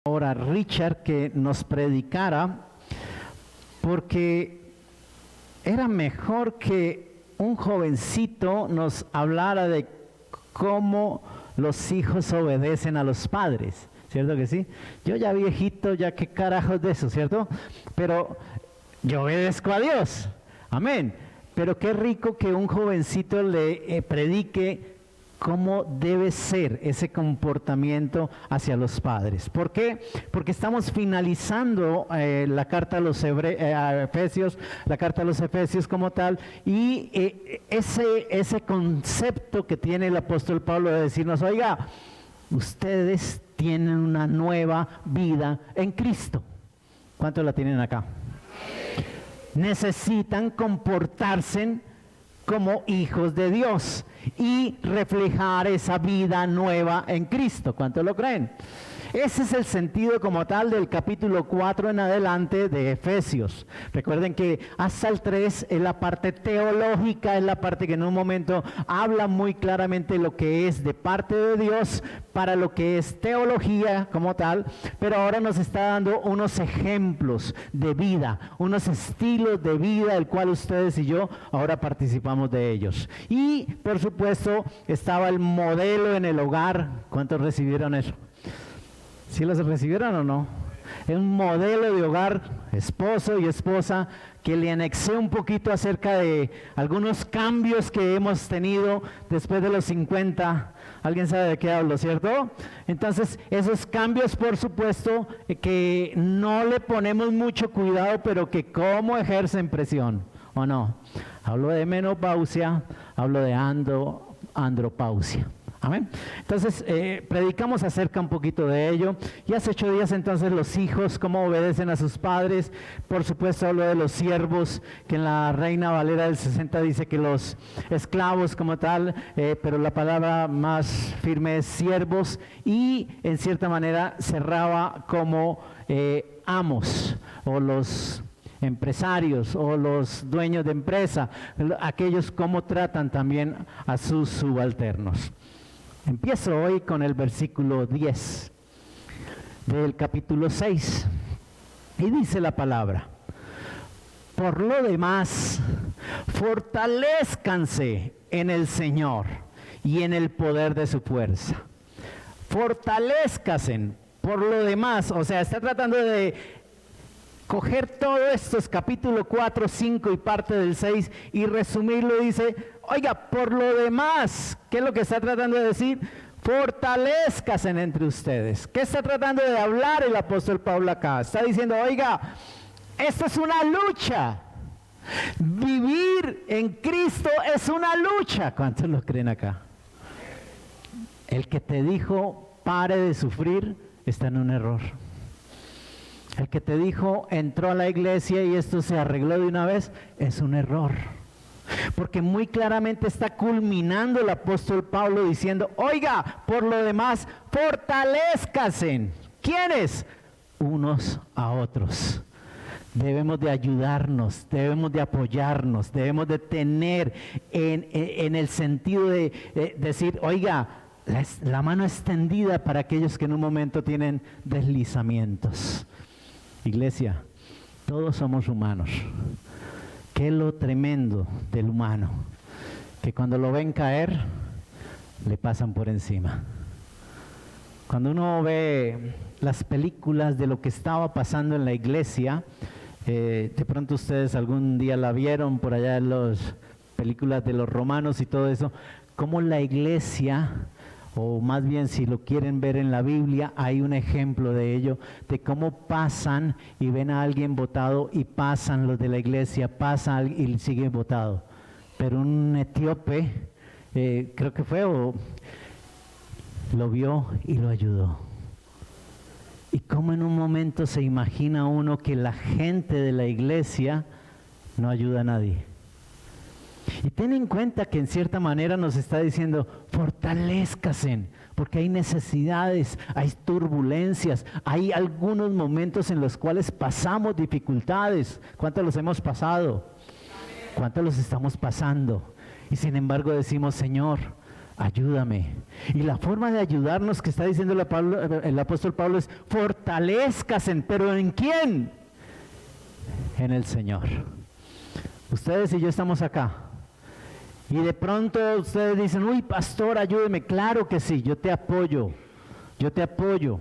ahora Richard que nos predicara, porque era mejor que un jovencito nos hablara de cómo los hijos obedecen a los padres, ¿cierto que sí? Yo ya viejito, ya qué carajos de eso, ¿cierto? Pero yo obedezco a Dios, amén. Pero qué rico que un jovencito le predique cómo debe ser ese comportamiento hacia los padres. ¿Por qué? Porque estamos finalizando la carta a los Efesios, la carta a los Efesios como tal, y ese concepto que tiene el apóstol Pablo de decirnos, oiga, ustedes tienen una nueva vida en Cristo. ¿Cuántos la tienen acá? Necesitan comportarse como hijos de Dios y reflejar esa vida nueva en Cristo. ¿Cuántos lo creen? Ese es el sentido como tal del capítulo 4 en adelante de Efesios. Recuerden que hasta el 3 es la parte teológica, es la parte que en un momento habla muy claramente lo que es de parte de Dios para lo que es teología como tal, pero ahora nos está dando unos ejemplos de vida, unos estilos de vida, el cual ustedes y yo ahora participamos de ellos. Y por supuesto estaba el modelo en el hogar. ¿Cuántos recibieron eso? ¿Sí los recibieron o no? Es un modelo de hogar, esposo y esposa, que le anexé un poquito acerca de algunos cambios que hemos tenido después de los 50. ¿Alguien sabe de qué hablo, cierto? Entonces, esos cambios, por supuesto, que no le ponemos mucho cuidado, pero que cómo ejercen presión, ¿o no? Hablo de menopausia, hablo de andropausia. Amén. Entonces, predicamos acerca un poquito de ello. Y hace 8 días entonces los hijos, cómo obedecen a sus padres. Por supuesto hablo de los siervos, que en la Reina Valera del 60 dice que los esclavos como tal, pero la palabra más firme es siervos. Y en cierta manera cerraba como amos o los empresarios o los dueños de empresa, aquellos cómo tratan también a sus subalternos. Empiezo hoy con el versículo 10 del capítulo 6 y dice la palabra: por lo demás, fortalézcanse en el Señor y en el poder de su fuerza. Fortalézcanse por lo demás, o sea, está tratando de coger todo estos capítulo 4, 5 y parte del 6 y resumirlo. Dice, oiga, por lo demás, ¿qué es lo que está tratando de decir? Fortalézcanse entre ustedes. ¿Qué está tratando de hablar el apóstol Pablo acá? Está diciendo, oiga, esto es una lucha. Vivir en Cristo es una lucha. ¿Cuántos lo creen acá? El que te dijo, pare de sufrir, está en un error. El que te dijo, entró a la iglesia y esto se arregló de una vez, es un error. Porque muy claramente está culminando el apóstol Pablo diciendo, oiga, por lo demás, fortalézcanse. ¿Quiénes? Unos a otros. Debemos de ayudarnos, debemos de apoyarnos, debemos de tener en el sentido de decir, oiga, la mano extendida para aquellos que en un momento tienen deslizamientos. Iglesia, todos somos humanos. ¿Qué es lo tremendo del humano? Que cuando lo ven caer, le pasan por encima. Cuando uno ve las películas de lo que estaba pasando en la iglesia, de pronto ustedes algún día la vieron por allá en las películas de los romanos y todo eso, cómo la iglesia, o más bien si lo quieren ver en la Biblia, hay un ejemplo de ello, de cómo pasan y ven a alguien botado y pasan los de la iglesia, pasan y siguen botado. Pero un etíope, creo que fue, lo vio y lo ayudó. Y cómo en un momento se imagina uno que la gente de la iglesia no ayuda a nadie. Y ten en cuenta que en cierta manera nos está diciendo, fortalézcanse, porque hay necesidades, hay turbulencias, hay algunos momentos en los cuales pasamos dificultades. ¿Cuántos los hemos pasado? ¿Cuántos los estamos pasando? Y sin embargo decimos, Señor, ayúdame. Y la forma de ayudarnos que está diciendo el apóstol Pablo es fortalezcasen, pero ¿en quién? En el Señor. Ustedes y yo estamos acá. Y de pronto ustedes dicen, uy, pastor, ayúdeme. Claro que sí, yo te apoyo. Yo te apoyo.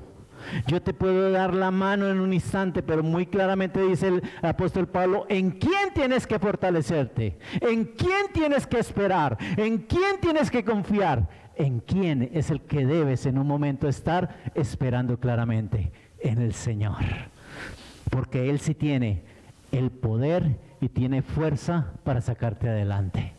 Yo te puedo dar la mano en un instante, pero muy claramente dice el apóstol Pablo, ¿en quién tienes que fortalecerte? ¿En quién tienes que esperar? ¿En quién tienes que confiar? ¿En quién es el que debes en un momento estar esperando claramente? En el Señor. Porque Él sí tiene el poder y tiene fuerza para sacarte adelante.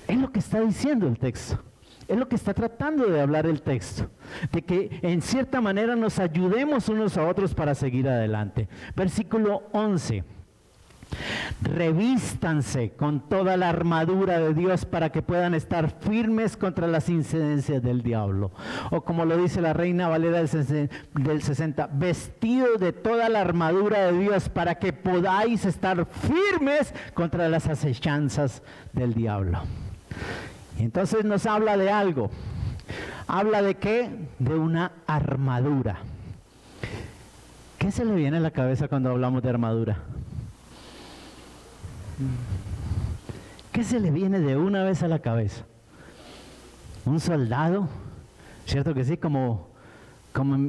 Es lo que está diciendo el texto. Es lo que está tratando de hablar el texto, de que en cierta manera nos ayudemos unos a otros para seguir adelante. Versículo 11. Revístanse con toda la armadura de Dios para que puedan estar firmes contra las incidencias del diablo. O como lo dice la Reina Valera del 60, vestidos de toda la armadura de Dios para que podáis estar firmes contra las acechanzas del diablo. Y entonces nos habla de algo. ¿Habla de qué? De una armadura. ¿Qué se le viene a la cabeza cuando hablamos de armadura? ¿Qué se le viene de una vez a la cabeza? ¿Un soldado? ¿Cierto que sí? Como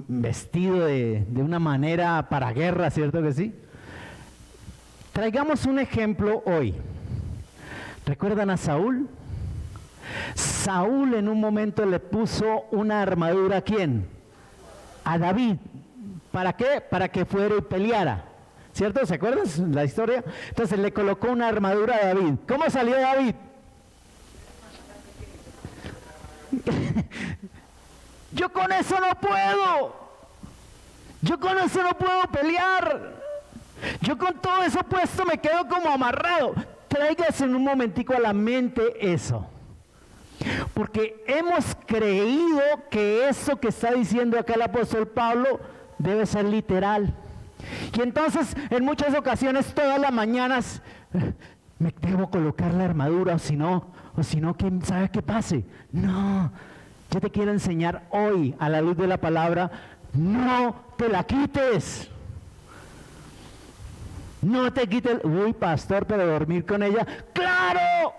vestido de una manera para guerra, ¿cierto que sí? Traigamos un ejemplo hoy. ¿Recuerdan a Saúl? Saúl en un momento le puso una armadura ¿a quién? A David. ¿Para qué? Para que fuera y peleara. ¿Cierto? ¿Se acuerdan la historia? Entonces le colocó una armadura a David. ¿Cómo salió David? Yo con eso no puedo. Yo con eso no puedo pelear. Yo con todo eso puesto me quedo como amarrado. Tráigase en un momentico a la mente eso. Porque hemos creído que eso que está diciendo acá el apóstol Pablo debe ser literal. Y entonces en muchas ocasiones todas las mañanas me debo colocar la armadura o si no, ¿quién sabe qué pase? No, yo te quiero enseñar hoy a la luz de la palabra, no te la quites. No te quites, uy pastor, pero dormir con ella, ¡claro!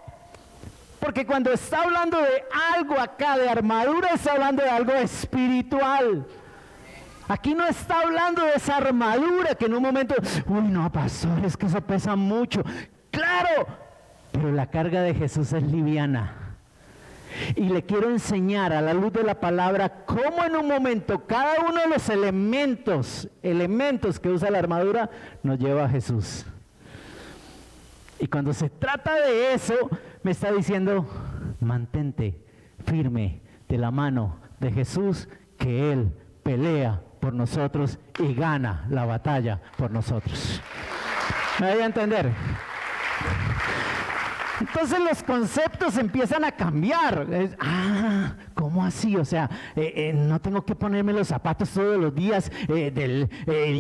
Porque cuando está hablando de algo acá, de armadura, está hablando de algo espiritual. Aquí no está hablando de esa armadura que en un momento, uy no pastor, es que eso pesa mucho. ¡Claro! Pero la carga de Jesús es liviana. Y le quiero enseñar a la luz de la palabra cómo en un momento cada uno de los elementos que usa la armadura nos lleva a Jesús. Y cuando se trata de eso, me está diciendo, mantente firme de la mano de Jesús, que Él pelea por nosotros y gana la batalla por nosotros. ¿Me voy a entender? Entonces los conceptos empiezan a cambiar. ¿Cómo así? O sea, no tengo que ponerme los zapatos todos los días, el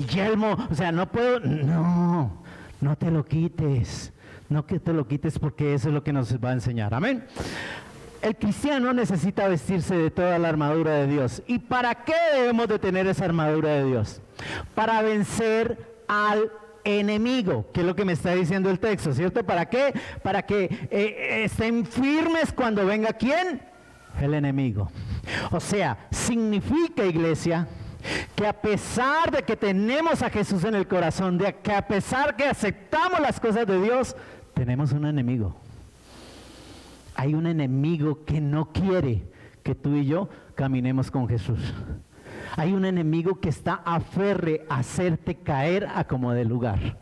yelmo, o sea, no puedo, no te lo quites. No que te lo quites porque eso es lo que nos va a enseñar. Amén. El cristiano necesita vestirse de toda la armadura de Dios. ¿Y para qué debemos de tener esa armadura de Dios? Para vencer al enemigo, que es lo que me está diciendo el texto, ¿cierto? ¿Para qué? Para que estén firmes cuando venga ¿quién? El enemigo. O sea, significa, iglesia, que a pesar de que tenemos a Jesús en el corazón, de que a pesar que aceptamos las cosas de Dios, tenemos un enemigo. Hay un enemigo que no quiere que tú y yo caminemos con Jesús. Hay un enemigo que está aferre a hacerte caer a como de lugar.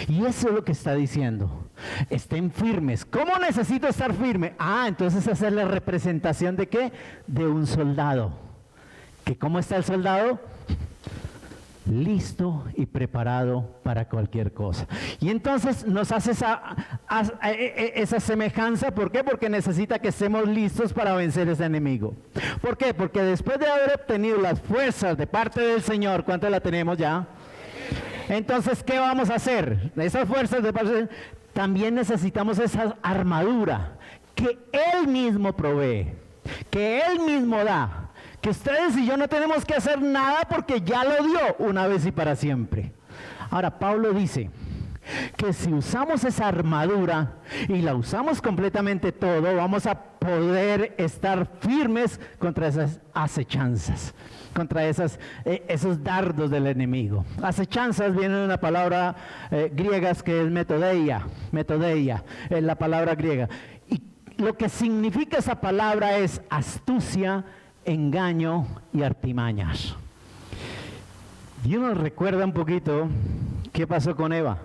Y eso es lo que está diciendo. Estén firmes. ¿Cómo necesito estar firme? Entonces hacer la representación de ¿qué? De un soldado. ¿Que cómo está el soldado? Listo y preparado para cualquier cosa. Y entonces nos hace esa semejanza. ¿Por qué? Porque necesita que estemos listos para vencer ese enemigo. ¿Por qué? Porque después de haber obtenido las fuerzas de parte del Señor, ¿cuántas la tenemos ya? Entonces, ¿qué vamos a hacer? Esas fuerzas de parte del Señor, también necesitamos esa armadura que Él mismo provee, que Él mismo da, que ustedes y yo no tenemos que hacer nada porque ya lo dio una vez y para siempre. Ahora, Pablo dice que si usamos esa armadura y la usamos completamente todo, vamos a poder estar firmes contra esas acechanzas, contra esos dardos del enemigo. Acechanzas viene de una palabra griega que es metodeia, es la palabra griega. Y lo que significa esa palabra es astucia, engaño y artimañas. Y uno recuerda un poquito qué pasó con Eva.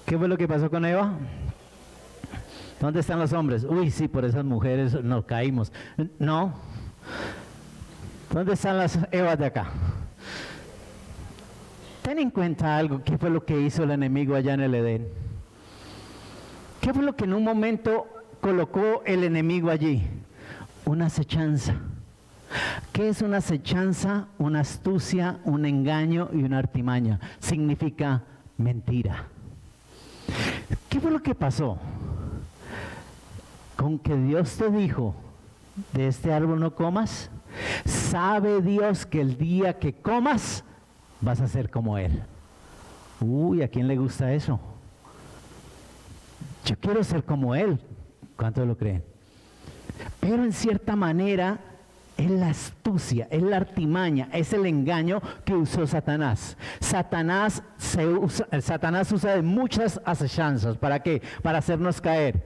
¿Qué fue lo que pasó con Eva? ¿Dónde están los hombres? Uy, sí, por esas mujeres nos caímos. No. ¿Dónde están las Evas de acá? Ten en cuenta algo. ¿Qué fue lo que hizo el enemigo allá en el Edén? ¿Qué fue lo que en un momento colocó el enemigo allí? Una acechanza. ¿Qué es una acechanza? Una astucia, un engaño y una artimaña. Significa mentira. ¿Qué fue lo que pasó? Con que Dios te dijo, de este árbol no comas, sabe Dios que el día que comas, vas a ser como Él. Uy, ¿a quién le gusta eso? Yo quiero ser como Él. ¿Cuántos lo creen? Pero en cierta manera, es la astucia, es la artimaña, es el engaño que usó Satanás. Satanás usa de muchas acechanzas. ¿Para qué? Para hacernos caer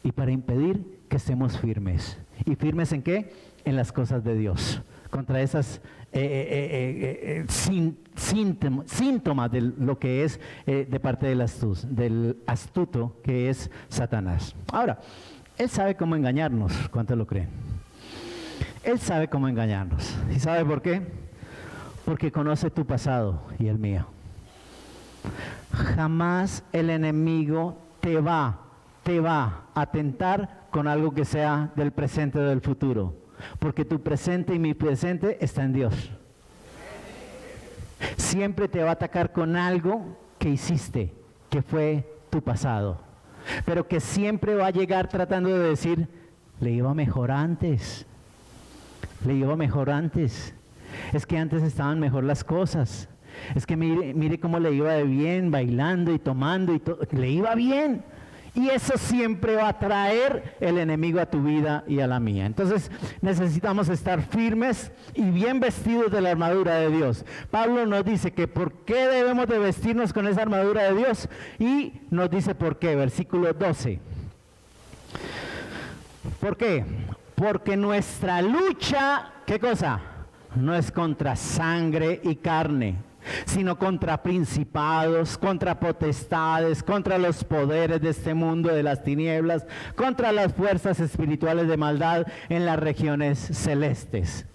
y para impedir que estemos firmes. ¿Y firmes en qué? En las cosas de Dios. Contra esas síntomas de lo que es de parte del astuto que es Satanás. Ahora, él sabe cómo engañarnos. ¿Cuántos lo creen? Él sabe cómo engañarnos. ¿Y sabe por qué? Porque conoce tu pasado y el mío. Jamás el enemigo te va a tentar con algo que sea del presente o del futuro. Porque tu presente y mi presente está en Dios. Siempre te va a atacar con algo que hiciste, que fue tu pasado. Pero que siempre va a llegar tratando de decir, le iba mejor antes. Le iba mejor antes. Es que antes estaban mejor las cosas. Es que mire cómo le iba de bien, bailando y tomando y todo. Le iba bien. Y eso siempre va a traer el enemigo a tu vida y a la mía. Entonces necesitamos estar firmes y bien vestidos de la armadura de Dios. Pablo nos dice que por qué debemos de vestirnos con esa armadura de Dios. Y nos dice por qué. Versículo 12. ¿Por qué? Porque nuestra lucha, ¿qué cosa? No es contra sangre y carne, sino contra principados, contra potestades, contra los poderes de este mundo de las tinieblas, contra las fuerzas espirituales de maldad en las regiones celestes.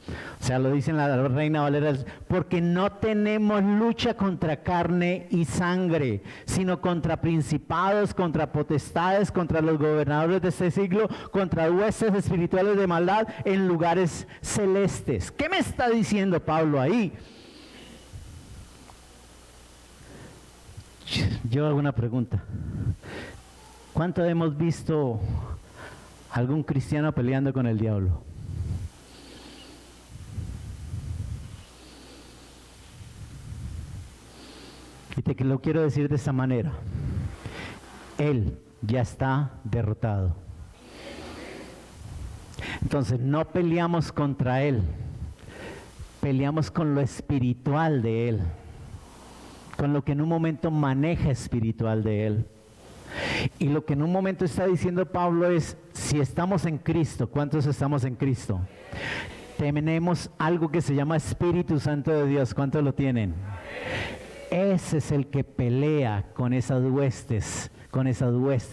O sea, lo dice en la Reina Valera, porque no tenemos lucha contra carne y sangre, sino contra principados, contra potestades, contra los gobernadores de este siglo, contra huestes espirituales de maldad en lugares celestes. ¿Qué me está diciendo Pablo ahí? Yo hago una pregunta. ¿Cuánto hemos visto algún cristiano peleando con el diablo? Y te lo quiero decir de esta manera. Él ya está derrotado. Entonces no peleamos contra él. Peleamos con lo espiritual de él. Con lo que en un momento maneja espiritual de él. Y lo que en un momento está diciendo Pablo es, si estamos en Cristo, ¿cuántos estamos en Cristo? Tenemos algo que se llama Espíritu Santo de Dios, ¿cuántos lo tienen? Ese es el que pelea con esas huestes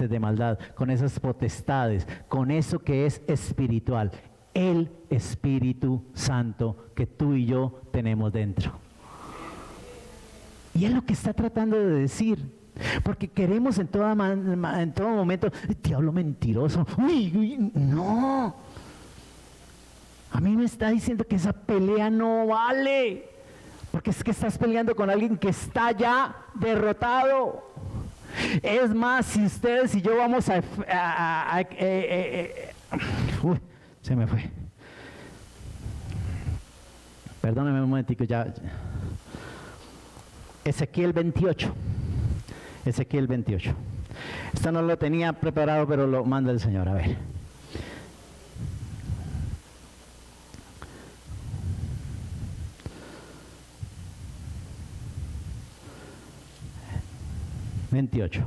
de maldad, con esas potestades, con eso que es espiritual. El Espíritu Santo que tú y yo tenemos dentro. Y es lo que está tratando de decir. Porque queremos en todo momento, diablo mentiroso. Uy, no. A mí me está diciendo que esa pelea no vale. Porque es que estás peleando con alguien que está ya derrotado. Es más, si ustedes y yo vamos Uy, se me fue. Perdóneme un momentico, ya. Ezequiel 28. Ezequiel 28. Esto no lo tenía preparado, pero lo manda el Señor. A ver. ...28...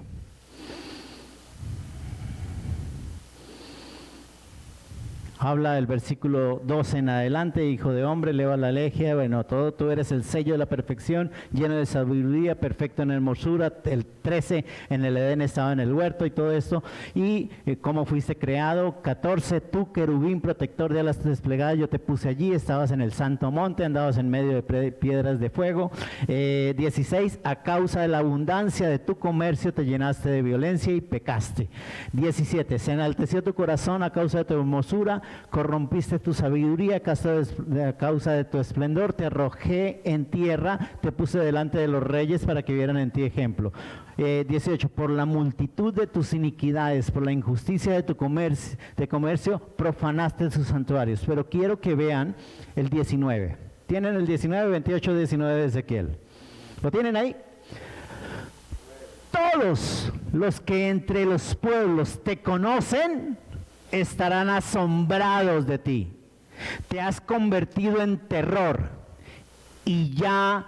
Habla el versículo 12 en adelante: hijo de hombre, eleva la legia, bueno, todo, tú eres el sello de la perfección, lleno de sabiduría, perfecto en hermosura. El 13, en el Edén estaba en el huerto y todo esto. Y cómo fuiste creado. 14, tú querubín protector de alas desplegadas, yo te puse allí, estabas en el santo monte, andabas en medio de piedras de fuego. 16, a causa de la abundancia de tu comercio te llenaste de violencia y pecaste. 17, se enalteció tu corazón a causa de tu hermosura, corrompiste tu sabiduría a causa de tu esplendor, te arrojé en tierra, te puse delante de los reyes para que vieran en ti ejemplo. 18, por la multitud de tus iniquidades, por la injusticia de tu comercio, profanaste sus santuarios. Pero quiero que vean el 19. ¿Tienen el 19, 28, 19 de Ezequiel? ¿Lo tienen ahí? Todos los que entre los pueblos te conocen estarán asombrados de ti. Te has convertido en terror y ya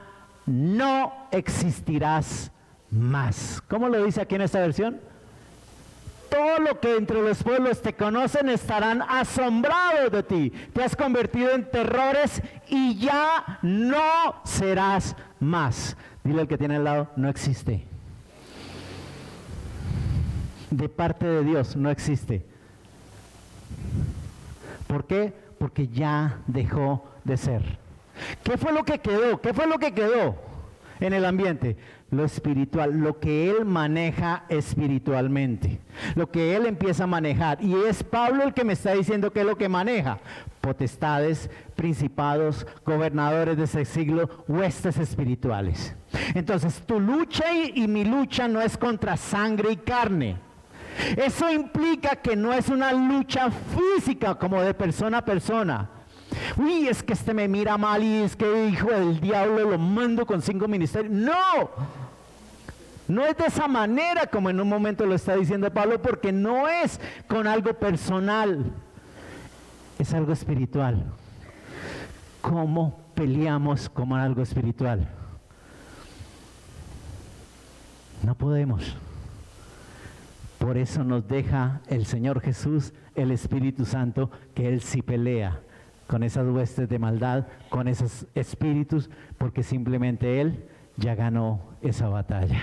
no existirás más. ¿Cómo lo dice aquí en esta versión? Todo lo que entre los pueblos te conocen estarán asombrados de ti. Te has convertido en terrores y ya no serás más. Dile al que tiene al lado: no existe. De parte de Dios no existe. ¿Por qué? Porque ya dejó de ser. ¿Qué fue lo que quedó? ¿Qué fue lo que quedó en el ambiente? Lo espiritual, lo que él maneja espiritualmente, lo que él empieza a manejar. Y es Pablo el que me está diciendo qué es lo que maneja: potestades, principados, gobernadores de ese siglo, huestes espirituales. Entonces, tu lucha y mi lucha no es contra sangre y carne. Eso implica que no es una lucha física como de persona a persona. Uy, es que este me mira mal y es que hijo del diablo lo mando con 5 ministerios. No, no es de esa manera como en un momento lo está diciendo Pablo, porque no es con algo personal, es algo espiritual. ¿Cómo peleamos con algo espiritual? No podemos. Por eso nos deja el Señor Jesús, el Espíritu Santo, que Él sí pelea con esas huestes de maldad, con esos espíritus, porque simplemente Él ya ganó esa batalla.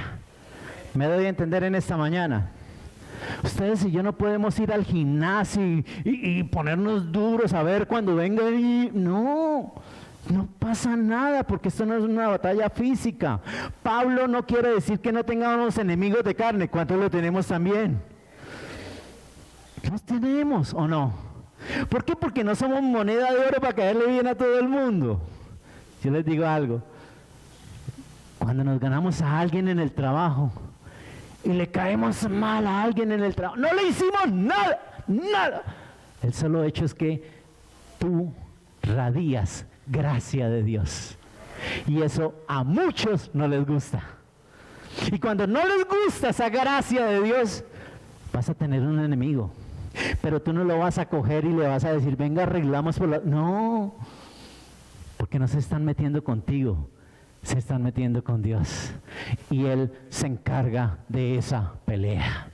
¿Me doy a entender en esta mañana? Ustedes y yo no podemos ir al gimnasio y ponernos duros a ver cuando venga y... No pasa nada, porque esto no es una batalla física. Pablo no quiere decir que no tengamos enemigos de carne. ¿Cuántos lo tenemos también? ¿Los tenemos o no? ¿Por qué? Porque no somos moneda de oro para caerle bien a todo el mundo. Yo les digo algo: cuando nos ganamos a alguien en el trabajo y le caemos mal a alguien en el trabajo, no le hicimos nada. El solo hecho es que tú radias gracia de Dios, y eso a muchos no les gusta. Y cuando no les gusta esa gracia de Dios, vas a tener un enemigo, pero tú no lo vas a coger y le vas a decir: venga, arreglamos por la... No, porque no se están metiendo contigo, se están metiendo con Dios, y Él se encarga de esa pelea.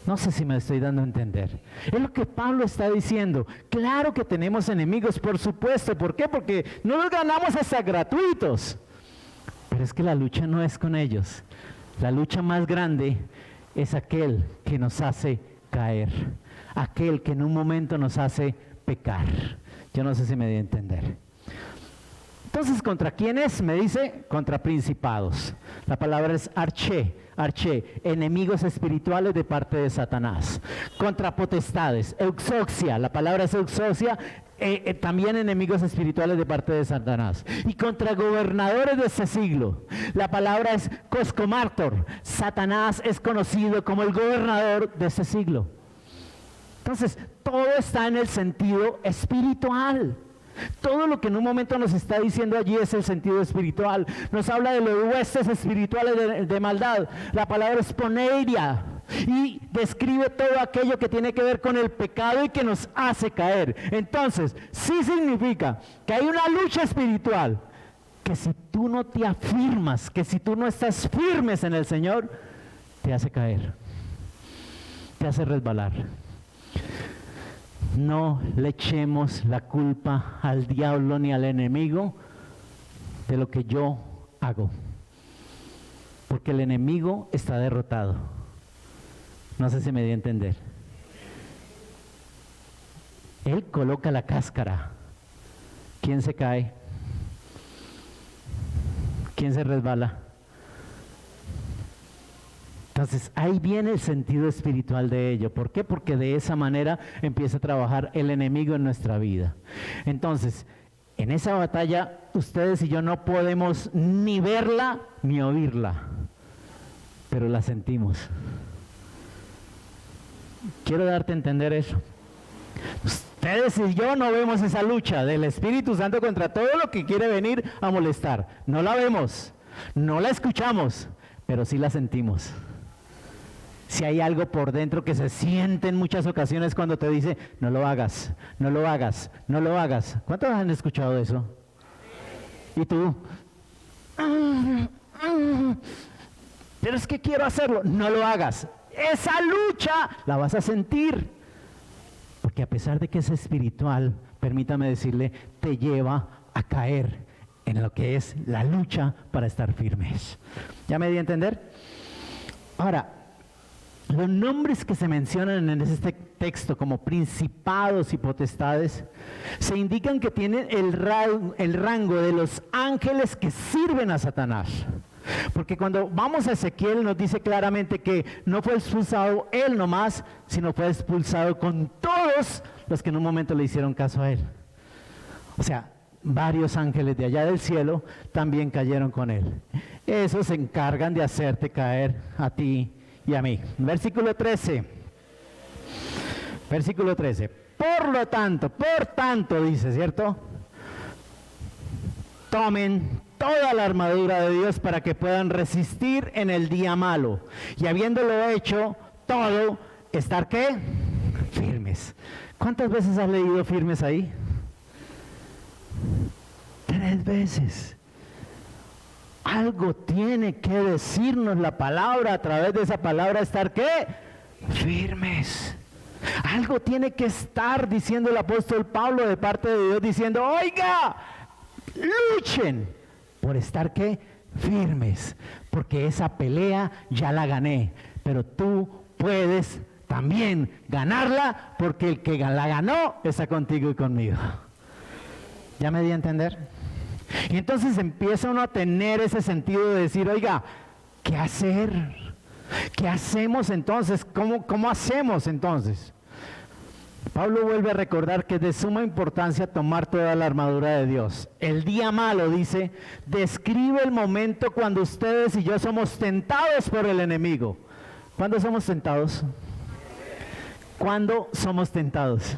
No sé si me estoy dando a entender. Es lo que Pablo está diciendo. Claro que tenemos enemigos, por supuesto. ¿Por qué? Porque no los ganamos hasta gratuitos. Pero es que la lucha no es con ellos. La lucha más grande es aquel que nos hace caer. Aquel que en un momento nos hace pecar. Yo no sé si me di a entender. Entonces, ¿contra quién es? Me dice, contra principados. La palabra es arché, enemigos espirituales de parte de Satanás. Contra potestades, euxoxia, la palabra es euxoxia, también enemigos espirituales de parte de Satanás. Y contra gobernadores de ese siglo, la palabra es coscomartor. Satanás es conocido como el gobernador de ese siglo. Entonces, todo está en el sentido espiritual. Todo lo que en un momento nos está diciendo allí es el sentido espiritual. Nos habla de los huestes espirituales de maldad. La palabra es poneria y describe todo aquello que tiene que ver con el pecado y que nos hace caer. Entonces, sí significa que hay una lucha espiritual, que si tú no te afirmas, que si tú no estás firmes en el Señor, te hace caer, te hace resbalar. No le echemos la culpa al diablo ni al enemigo de lo que yo hago, porque el enemigo está derrotado. No sé si me di a entender. Él coloca la cáscara. ¿Quién se cae? ¿Quién se resbala? Entonces, ahí viene el sentido espiritual de ello. ¿Por qué? Porque de esa manera empieza a trabajar el enemigo en nuestra vida. Entonces, en esa batalla, ustedes y yo no podemos ni verla ni oírla, pero la sentimos. Quiero darte a entender eso. Ustedes y yo no vemos esa lucha del Espíritu Santo contra todo lo que quiere venir a molestar. No la vemos, no la escuchamos, pero sí la sentimos. Si hay algo por dentro que se siente en muchas ocasiones cuando te dice, no lo hagas, no lo hagas, no lo hagas. ¿Cuántos han escuchado eso? ¿Y tú? Pero es que quiero hacerlo. No lo hagas. Esa lucha la vas a sentir. Porque a pesar de que es espiritual, permítame decirle, te lleva a caer en lo que es la lucha para estar firmes. ¿Ya me di a entender? Ahora, los nombres que se mencionan en este texto como principados y potestades se indican que tienen el rango de los ángeles que sirven a Satanás. Porque cuando vamos a Ezequiel nos dice claramente que no fue expulsado él nomás, sino fue expulsado con todos los que en un momento le hicieron caso a él. O sea, varios ángeles de allá del cielo también cayeron con él. Esos se encargan de hacerte caer a ti y a mí. Versículo 13. Versículo 13. Por tanto, dice, ¿cierto? Tomen toda la armadura de Dios para que puedan resistir en el día malo. Y habiéndolo hecho todo, ¿estar qué? Firmes. ¿Cuántas veces has leído firmes ahí? 3 veces. Algo tiene que decirnos la palabra, a través de esa palabra estar ¿qué? Firmes. Algo tiene que estar diciendo el apóstol Pablo de parte de Dios, diciendo, oiga, luchen por estar ¿qué? Firmes, porque esa pelea ya la gané, pero tú puedes también ganarla, porque el que la ganó está contigo y conmigo. ¿Ya me di a entender? Y entonces empieza uno a tener ese sentido de decir, oiga, ¿qué hacer? ¿Qué hacemos entonces? ¿Cómo hacemos entonces? Pablo vuelve a recordar que es de suma importancia tomar toda la armadura de Dios. El día malo, dice, describe el momento cuando ustedes y yo somos tentados por el enemigo. ¿Cuándo somos tentados? ¿Cuándo somos tentados?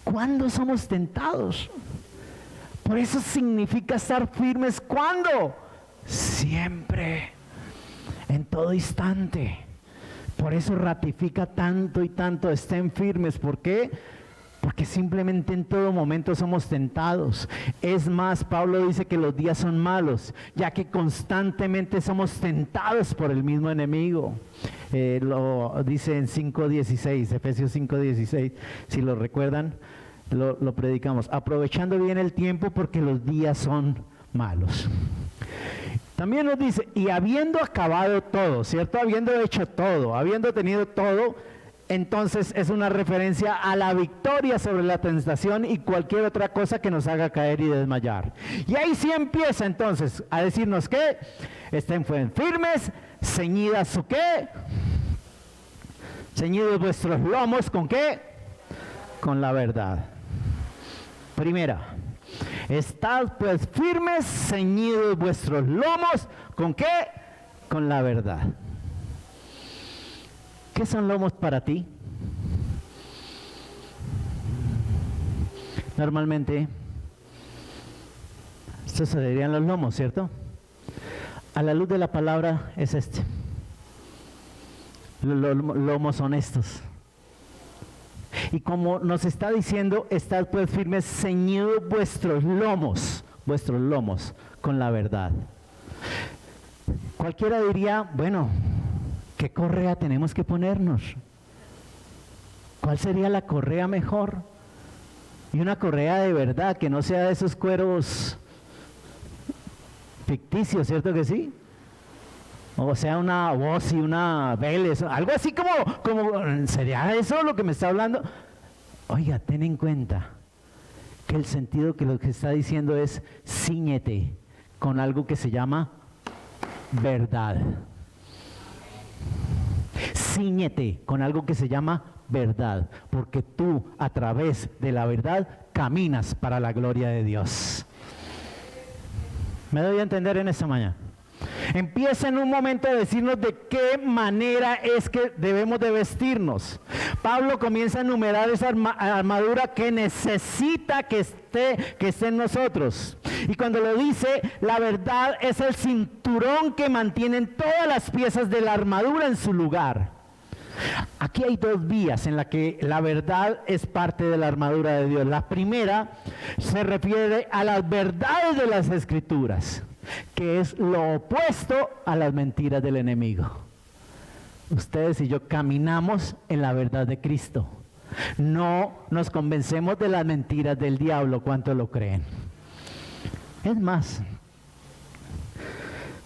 ¿Cuándo somos tentados? Por eso significa estar firmes. ¿Cuándo? Siempre, en todo instante. Por eso ratifica tanto y tanto, estén firmes. ¿Por qué? Porque simplemente en todo momento somos tentados. Es más, Pablo dice que los días son malos, ya que constantemente somos tentados por el mismo enemigo. Lo dice en 5:16, Efesios 5:16, si lo recuerdan, lo predicamos. Aprovechando bien el tiempo porque los días son malos. También nos dice, y habiendo acabado todo, ¿cierto? Habiendo hecho todo, habiendo tenido todo, entonces es una referencia a la victoria sobre la tentación y cualquier otra cosa que nos haga caer y desmayar. Y ahí sí empieza entonces a decirnos que estén firmes, ceñidas su qué, ceñidos vuestros lomos, ¿con qué? Con la verdad. Primera, estad pues firmes, ceñidos vuestros lomos, ¿con qué? Con la verdad. ¿Qué son lomos para ti? Normalmente, estos serían los lomos, ¿cierto? A la luz de la palabra es este. Los lomos son estos. Y como nos está diciendo, estad pues firmes, ceñidos vuestros lomos con la verdad. Cualquiera diría, bueno, ¿qué correa tenemos que ponernos? ¿Cuál sería la correa mejor? Y una correa de verdad, que no sea de esos cueros ficticios, ¿cierto que sí? O sea, una voz y una Vélez, algo así como, ¿sería eso lo que me está hablando? Oiga, ten en cuenta que el sentido que lo que está diciendo es cíñete con algo que se llama verdad. Cíñete con algo que se llama verdad, porque tú a través de la verdad caminas para la gloria de Dios. ¿Me doy a entender en esta mañana? Empieza en un momento a decirnos de qué manera es que debemos de vestirnos. Pablo comienza a enumerar esa armadura que necesita que esté en nosotros. Y cuando lo dice, la verdad es el cinturón que mantienen todas las piezas de la armadura en su lugar. Aquí hay dos vías en las que la verdad es parte de la armadura de Dios. La primera se refiere a las verdades de las Escrituras, que es lo opuesto a las mentiras del enemigo. Ustedes y yo caminamos en la verdad de Cristo. No nos convencemos de las mentiras del diablo. ¿Cuánto lo creen? Es más,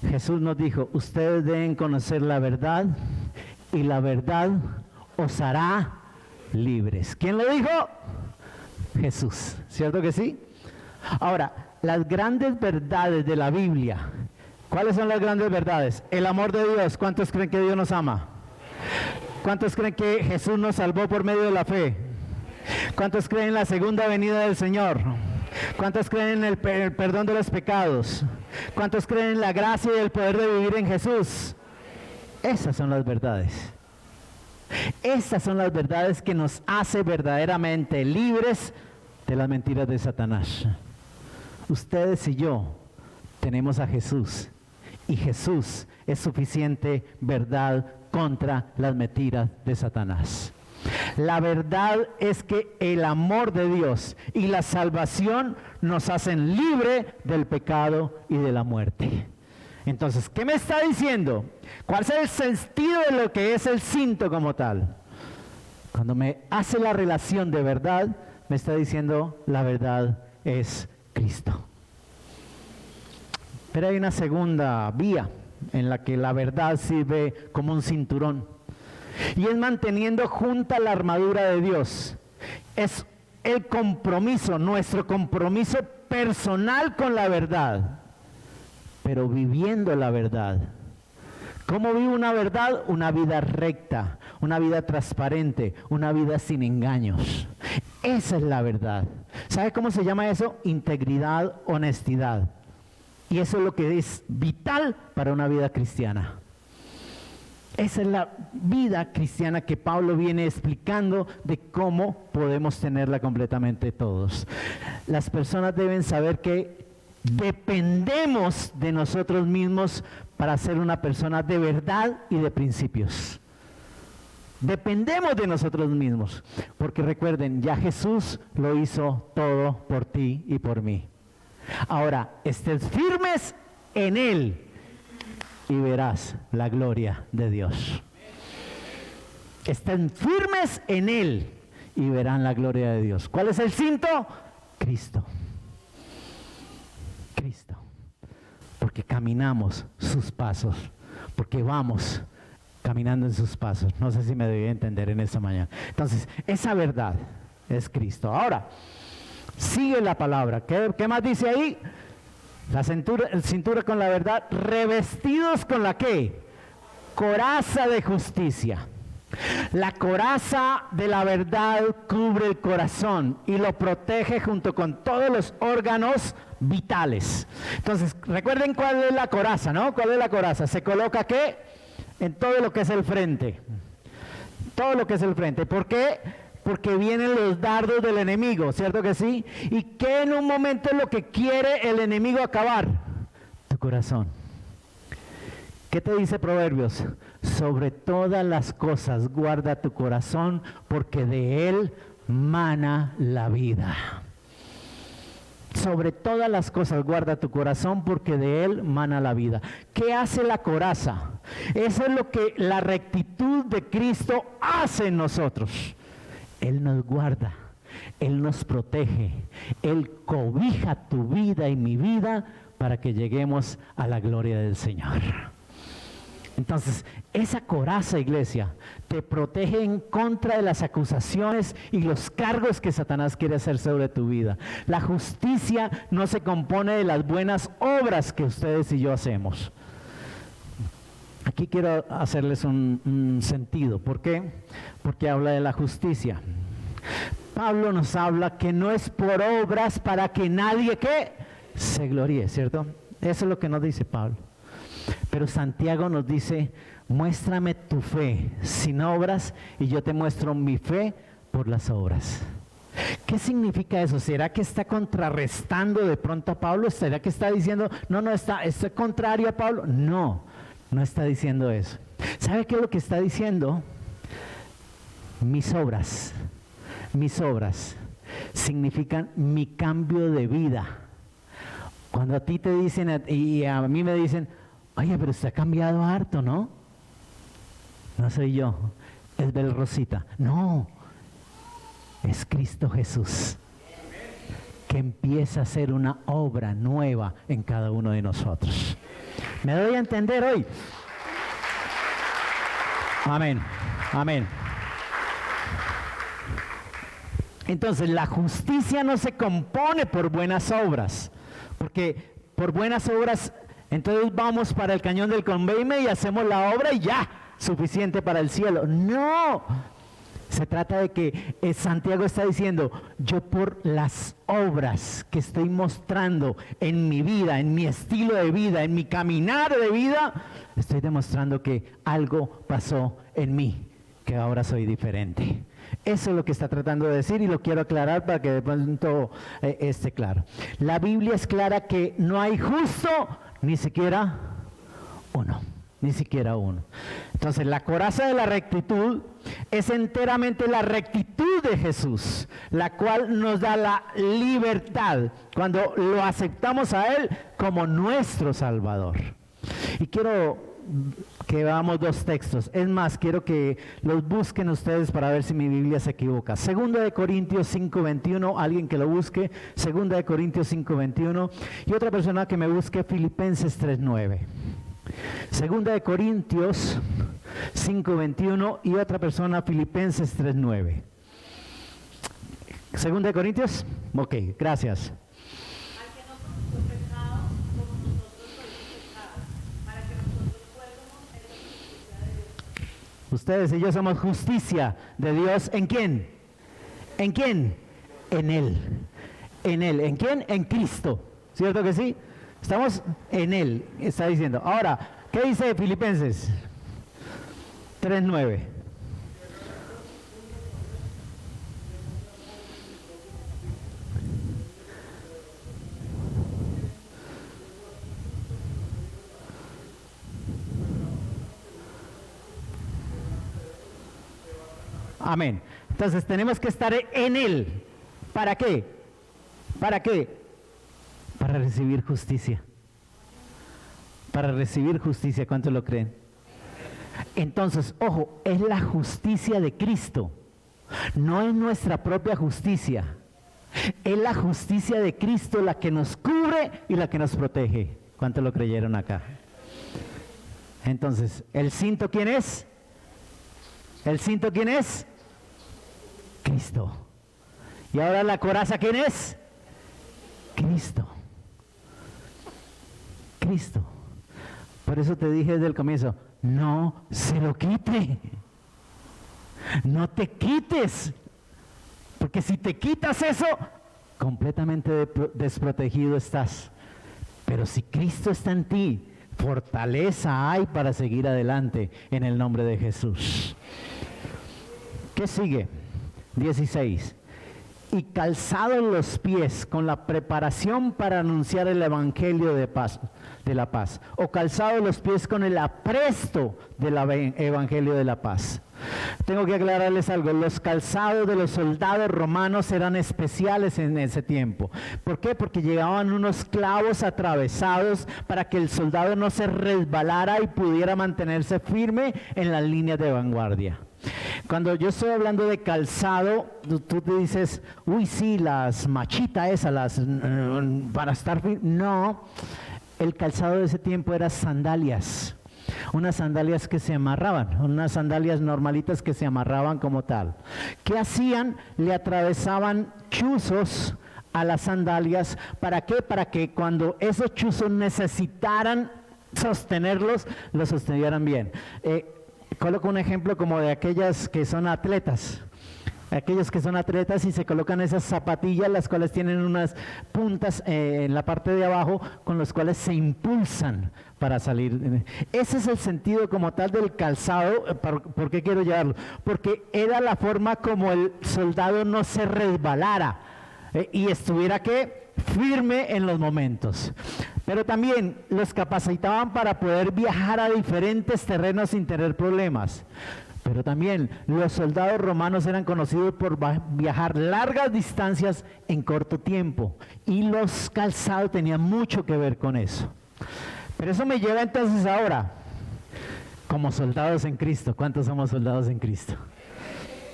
Jesús nos dijo, ustedes deben conocer la verdad y la verdad os hará libres. ¿Quién lo dijo? Jesús, ¿cierto que sí? Ahora, las grandes verdades de la Biblia, ¿cuáles son las grandes verdades? El amor de Dios. ¿Cuántos creen que Dios nos ama? ¿Cuántos creen que Jesús nos salvó por medio de la fe? ¿Cuántos creen en la segunda venida del Señor? ¿Cuántos creen en el perdón de los pecados? ¿Cuántos creen en la gracia y el poder de vivir en Jesús? Esas son las verdades. Estas son las verdades que nos hace verdaderamente libres de las mentiras de Satanás. Ustedes y yo tenemos a Jesús, y Jesús es suficiente verdad contra las mentiras de Satanás. La verdad es que el amor de Dios y la salvación nos hacen libre del pecado y de la muerte. Entonces, ¿qué me está diciendo? ¿Cuál es el sentido de lo que es el cinto como tal? Cuando me hace la relación de verdad, me está diciendo la verdad es Cristo. Pero hay una segunda vía en la que la verdad sirve como un cinturón, y es manteniendo junta la armadura de Dios. Es el compromiso, nuestro compromiso personal con la verdad, pero viviendo la verdad. ¿Cómo vivo una verdad? Una vida recta, una vida transparente, una vida sin engaños. Esa es la verdad. ¿Sabe cómo se llama eso? Integridad, honestidad. Y eso es lo que es vital para una vida cristiana. Esa es la vida cristiana que Pablo viene explicando de cómo podemos tenerla completamente todos. Las personas deben saber que dependemos de nosotros mismos para ser una persona de verdad y de principios. Dependemos de nosotros mismos, porque recuerden, ya Jesús lo hizo todo por ti y por mí. Ahora, estés firmes en Él y verás la gloria de Dios. Estén firmes en Él y verán la gloria de Dios. ¿Cuál es el cinto? Cristo. Cristo. Porque caminamos sus pasos, porque vamos caminando en sus pasos. No sé si me debí entender en esta mañana. Entonces, esa verdad es Cristo. Ahora, sigue la palabra. ¿Qué más dice ahí? La cintura con la verdad, revestidos con la ¿qué? Coraza de justicia. La coraza de la verdad cubre el corazón y lo protege junto con todos los órganos vitales. Entonces, recuerden cuál es la coraza, ¿no? ¿Cuál es la coraza? Se coloca ¿qué? En todo lo que es el frente. todo lo que es el frente. ¿Por qué? Porque vienen los dardos del enemigo, ¿cierto que sí? ¿Y qué en un momento es lo que quiere el enemigo acabar? Tu corazón. ¿Qué te dice Proverbios? Sobre todas las cosas guarda tu corazón, porque de él mana la vida. Sobre todas las cosas guarda tu corazón, porque de él mana la vida. ¿Qué hace la coraza? Eso es lo que la rectitud de Cristo hace en nosotros. Él nos guarda, él nos protege, él cobija tu vida y mi vida para que lleguemos a la gloria del Señor. Entonces, esa coraza, iglesia, te protege en contra de las acusaciones y los cargos que Satanás quiere hacer sobre tu vida. La justicia no se compone de las buenas obras que ustedes y yo hacemos. Aquí quiero hacerles un sentido. ¿Por qué? Porque habla de la justicia. Pablo nos habla que no es por obras para que nadie que se gloríe, ¿cierto? Eso es lo que nos dice Pablo. Pero Santiago nos dice, muéstrame tu fe sin obras y yo te muestro mi fe por las obras. ¿Qué significa eso? ¿Será que está contrarrestando de pronto a Pablo? ¿Será que está diciendo, está contrario a Pablo? No, no está diciendo eso. ¿Sabe qué es lo que está diciendo? Mis obras significan mi cambio de vida. Cuando a ti te dicen y a mí me dicen, oye, pero usted ha cambiado harto, ¿no? No soy yo, es Bel Rosita. No, es Cristo Jesús, que empieza a hacer una obra nueva en cada uno de nosotros. ¿Me doy a entender hoy? Amén, amén. Entonces, la justicia no se compone por buenas obras, porque por buenas obras, entonces vamos para el cañón del Conveime y hacemos la obra y ya, suficiente para el cielo. No, se trata de que Santiago está diciendo, yo por las obras que estoy mostrando en mi vida, en mi estilo de vida, en mi caminar de vida, estoy demostrando que algo pasó en mí, que ahora soy diferente. Eso es lo que está tratando de decir y lo quiero aclarar para que de pronto esté claro. La Biblia es clara que no hay justo ni siquiera uno, ni siquiera uno. Entonces la coraza de la rectitud es enteramente la rectitud de Jesús, la cual nos da la libertad cuando lo aceptamos a Él como nuestro Salvador. Y quiero que veamos dos textos. Es más, quiero que los busquen ustedes para ver si mi Biblia se equivoca. Segunda de Corintios 5:21, alguien que lo busque. Segunda de Corintios 5:21. Y otra persona que me busque Filipenses 3:9. Segunda de Corintios 5:21 y otra persona Filipenses 3:9. Segunda de Corintios. Ok, gracias. Ustedes y yo somos justicia de Dios. ¿En quién? ¿En quién? En Él. En Él. ¿En quién? En Cristo. ¿Cierto que sí? Estamos en Él, está diciendo. Ahora, ¿qué dice Filipenses 3:9? Amén. Entonces tenemos que estar en Él. ¿Para qué? ¿Para qué? Para recibir justicia. Para recibir justicia. ¿Cuántos lo creen? Entonces, ojo, es la justicia de Cristo. No es nuestra propia justicia. Es la justicia de Cristo la que nos cubre y la que nos protege. ¿Cuántos lo creyeron acá? Entonces, ¿el cinto quién es? ¿El cinto quién es? Cristo. Y ahora la coraza ¿quién es? Cristo. Cristo. Por eso te dije desde el comienzo, no se lo quite. No te quites. Porque si te quitas eso, completamente desprotegido estás. Pero si Cristo está en ti, fortaleza hay para seguir adelante en el nombre de Jesús. ¿Qué sigue? 16. Y calzados los pies con la preparación para anunciar el evangelio de la paz. O calzados los pies con el apresto del evangelio de la paz. Tengo que aclararles algo, los calzados de los soldados romanos eran especiales en ese tiempo. ¿Por qué? Porque llegaban unos clavos atravesados para que el soldado no se resbalara y pudiera mantenerse firme en las líneas de vanguardia. Cuando yo estoy hablando de calzado, tú te dices, uy sí, las machitas esas, para estar firme. No, el calzado de ese tiempo era sandalias. Unas sandalias que se amarraban, unas sandalias normalitas que se amarraban como tal. ¿Qué hacían? Le atravesaban chuzos a las sandalias. ¿Para qué? Para que cuando esos chuzos necesitaran sostenerlos, los sostuvieran bien. Coloco un ejemplo como de aquellas que son atletas. Aquellos que son atletas y se colocan esas zapatillas, las cuales tienen unas puntas en la parte de abajo, con las cuales se impulsan para salir. Ese es el sentido como tal del calzado. ¿Por qué quiero llevarlo? Porque era la forma como el soldado no se resbalara y estuviera firme en los momentos. Pero también los capacitaban para poder viajar a diferentes terrenos sin tener problemas. Pero también los soldados romanos eran conocidos por viajar largas distancias en corto tiempo. Y los calzados tenían mucho que ver con eso. Pero eso me lleva entonces ahora, como soldados en Cristo. ¿Cuántos somos soldados en Cristo?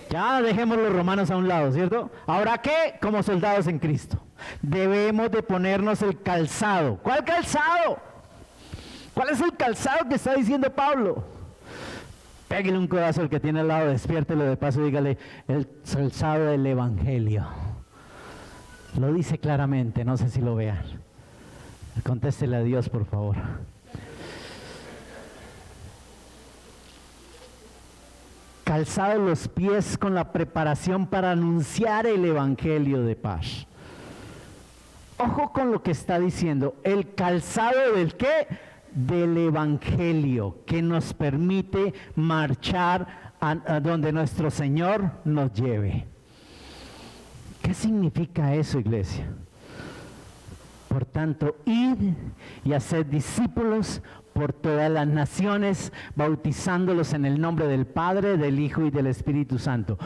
Ya dejemos los romanos a un lado, ¿cierto? ¿Ahora qué? Como soldados en Cristo. Debemos de ponernos el calzado. ¿Cuál calzado? ¿Cuál es el calzado que está diciendo Pablo? Pégale un codazo al que tiene al lado, despiértelo de paso y dígale, el calzado del evangelio. Lo dice claramente, no sé si lo vean. Contéstele a Dios, por favor. Calzados los pies con la preparación para anunciar el evangelio de paz. Ojo con lo que está diciendo, el calzado del ¿qué? Del evangelio, que nos permite marchar a donde nuestro Señor nos lleve. ¿Qué significa eso, iglesia? Por tanto, id y haced discípulos por todas las naciones, bautizándolos en el nombre del Padre, del Hijo y del Espíritu Santo.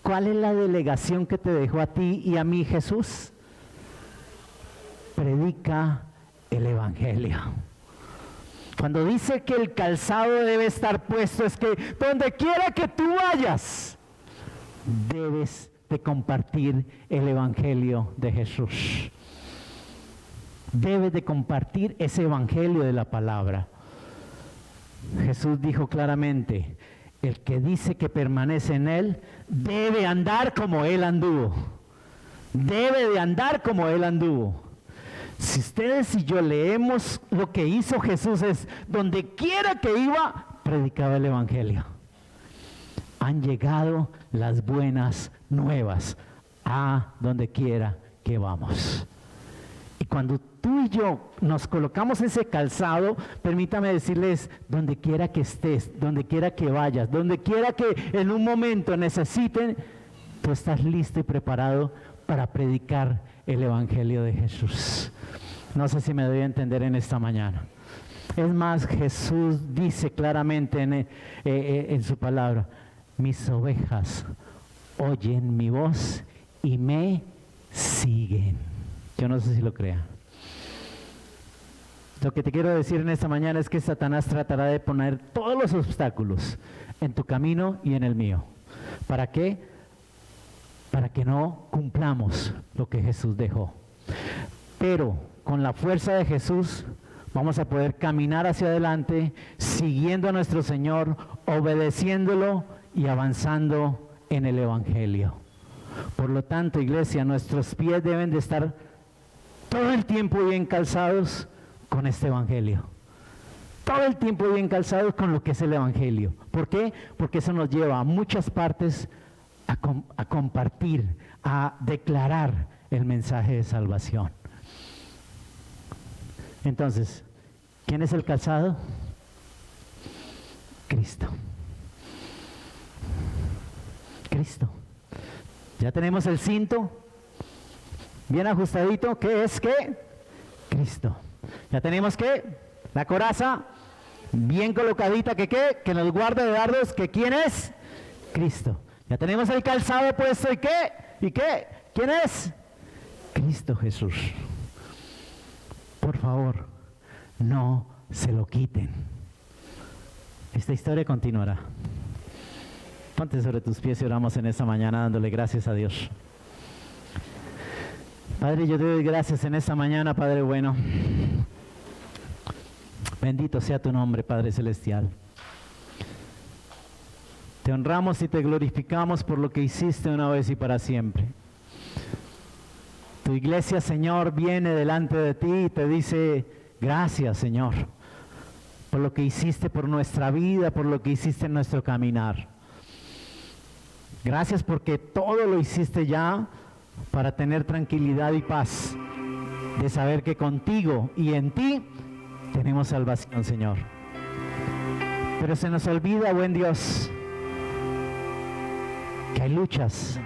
¿Cuál es la delegación que te dejó a ti y a mí Jesús? Predica el evangelio. Cuando dice que el calzado debe estar puesto, es que donde quiera que tú vayas, debes de compartir el evangelio de Jesús. Debes de compartir ese evangelio de la palabra. Jesús dijo claramente, el que dice que permanece en él, debe andar como él anduvo. Debe de andar como él anduvo. Si ustedes y yo leemos lo que hizo Jesús, es donde quiera que iba, predicaba el evangelio. Han llegado las buenas nuevas a donde quiera que vamos. Y cuando tú y yo nos colocamos ese calzado, permítame decirles, donde quiera que estés, donde quiera que vayas, donde quiera que en un momento necesiten, tú estás listo y preparado para predicar el evangelio de Jesús. No sé si me doy a entender en esta mañana. Es más, Jesús dice claramente en su palabra, mis ovejas oyen mi voz y me siguen. Yo no sé si lo crean. Lo que te quiero decir en esta mañana es que Satanás tratará de poner todos los obstáculos en tu camino y en el mío. ¿Para qué? Para que no cumplamos lo que Jesús dejó. Pero con la fuerza de Jesús vamos a poder caminar hacia adelante, siguiendo a nuestro Señor, obedeciéndolo y avanzando en el evangelio. Por lo tanto, iglesia, nuestros pies deben de estar todo el tiempo bien calzados con este evangelio. Todo el tiempo bien calzados con lo que es el evangelio. ¿Por qué? Porque eso nos lleva a muchas partes a compartir, a declarar el mensaje de salvación. Entonces, ¿quién es el calzado? Cristo. Cristo. Ya tenemos el cinto bien ajustadito. ¿Qué es qué? Cristo. Ya tenemos que la coraza bien colocadita. ¿Que qué? Que nos guarda de dardos. ¿Que quién es? Cristo. Ya tenemos el calzado puesto. ¿Y qué? ¿Y qué? ¿Quién es? Cristo Jesús. Por favor, no se lo quiten. Esta historia continuará. Ponte sobre tus pies y oramos en esta mañana dándole gracias a Dios. Padre, yo te doy gracias en esta mañana, Padre bueno. Bendito sea tu nombre, Padre celestial. Te honramos y te glorificamos por lo que hiciste una vez y para siempre. Tu iglesia, Señor, viene delante de ti y te dice, gracias, Señor, por lo que hiciste por nuestra vida, por lo que hiciste en nuestro caminar. Gracias porque todo lo hiciste ya para tener tranquilidad y paz, de saber que contigo y en ti tenemos salvación, Señor. Pero se nos olvida, buen Dios, que hay luchas,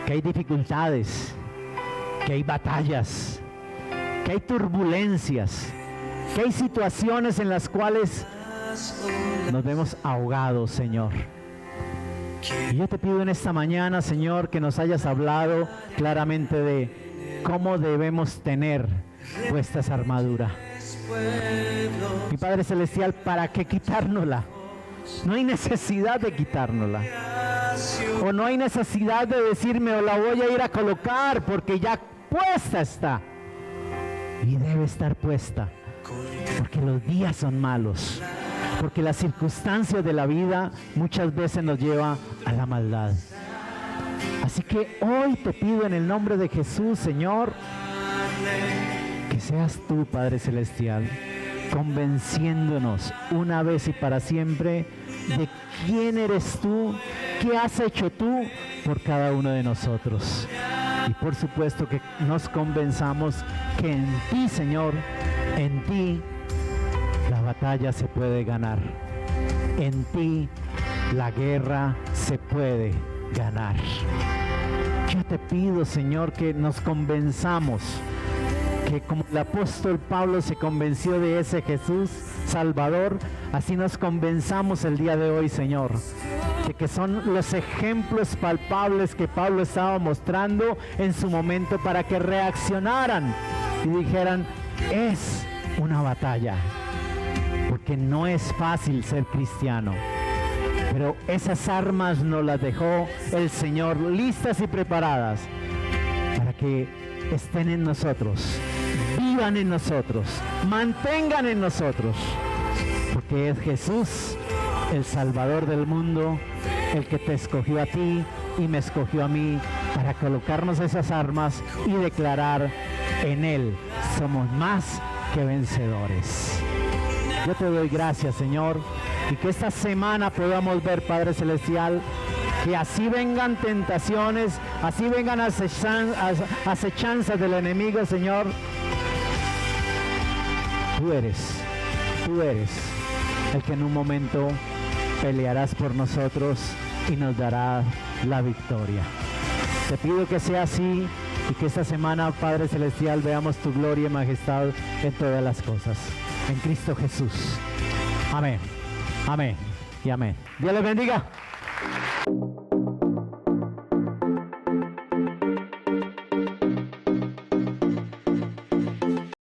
que hay dificultades, que hay batallas, que hay turbulencias, que hay situaciones en las cuales nos vemos ahogados, Señor. Y yo te pido en esta mañana, Señor, que nos hayas hablado claramente de cómo debemos tener puesta esa armadura. Mi Padre Celestial, ¿para qué quitárnosla? No hay necesidad de quitárnosla. O no hay necesidad de decirme, o la voy a ir a colocar, porque ya puesta está. Y debe estar puesta, porque los días son malos. Porque las circunstancias de la vida muchas veces nos lleva a la maldad. Así que hoy te pido en el nombre de Jesús, Señor, que seas tú, Padre Celestial, convenciéndonos una vez y para siempre de quién eres tú, qué has hecho tú por cada uno de nosotros. Y por supuesto que nos convenzamos que en ti, Señor, en ti, la batalla se puede ganar. En ti la guerra se puede ganar. Yo te pido, Señor, que nos convenzamos, que como el apóstol Pablo se convenció de ese Jesús Salvador, así nos convenzamos el día de hoy, Señor, de que son los ejemplos palpables que Pablo estaba mostrando en su momento para que reaccionaran y dijeran, es una batalla. Porque no es fácil ser cristiano, pero esas armas nos las dejó el Señor listas y preparadas para que estén en nosotros, vivan en nosotros, mantengan en nosotros, porque es Jesús, el Salvador del mundo, el que te escogió a ti y me escogió a mí para colocarnos esas armas y declarar, en Él somos más que vencedores. Yo te doy gracias, Señor, y que esta semana podamos ver, Padre Celestial, que así vengan tentaciones, así vengan acechanzas del enemigo, Señor. Tú eres el que en un momento pelearás por nosotros y nos dará la victoria. Te pido que sea así y que esta semana, Padre Celestial, veamos tu gloria y majestad en todas las cosas. En Cristo Jesús. Amén. Amén y amén. Dios les bendiga.